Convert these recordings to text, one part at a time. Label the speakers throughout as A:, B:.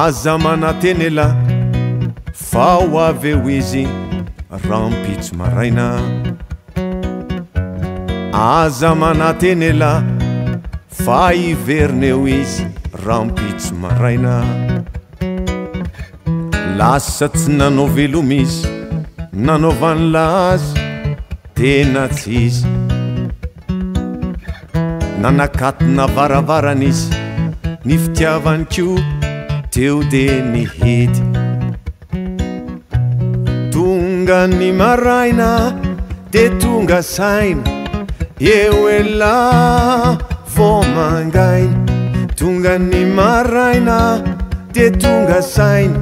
A: aza manateny ela fa ho avy eo izy rampitso maraina aza manateny ela fa iverina eo izy rampitso maraina lasa tsy nanao veloma izy nanaovany lazy tena tsy izy nanakatina varavarana izy ny fitiavany ko teo de nihidy tonga ny maraina de tonga saina eo ela vo mangaina tonga ny maraina de tonga saina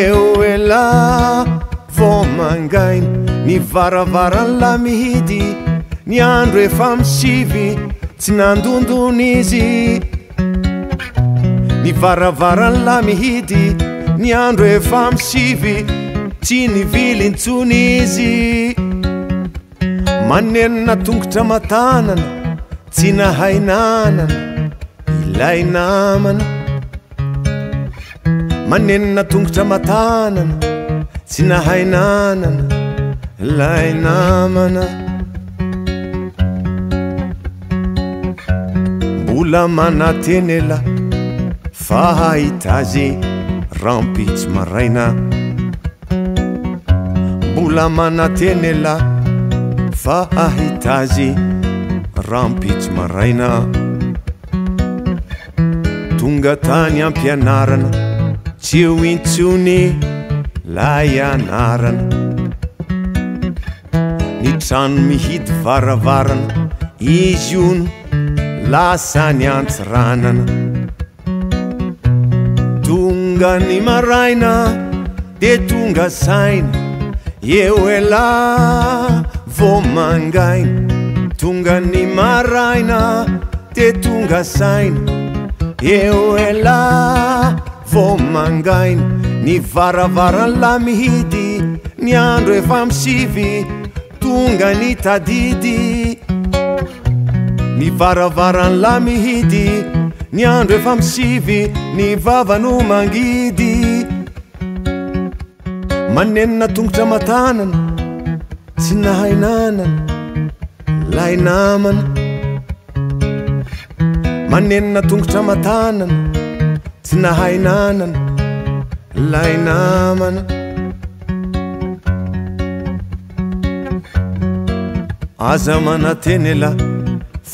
A: eo ela vo mangaina ny varavarany la mihidy ny andro efa misivy tsy nandondony izy ny varavarany la mihidy ny andro efa misivy tsy nivilintsony izy manenina tongotra matanana tsy nahainanana ilay namana manenina tongotra matanana tsy nahainanana ilay namana mbola manateny ela fa hahitazy rampitso maraina mbola manateny ela fa hahitazy rampitso maraina tonga tany ampianarana tsy eo intsony la ianarana ny trano mihidy varavarana izy ono lasa ny antsiranana tonga ny maraina de tonga saina eo ela vo mangaina tonga ny maraina de tonga saina eo ela vo mangaina ny varavarany la mihidy ny andro efa misivy tonga ny tadidy ny varavarany la mihidy ny andro efa misivy ny vavano mangidy manenina tongotra matanana tsy nahainanana lay namana manenina tongotra matanana tsy nahainanana lay namana aza manateny ela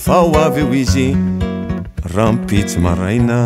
A: fa ho avy eo izy rampitso maraina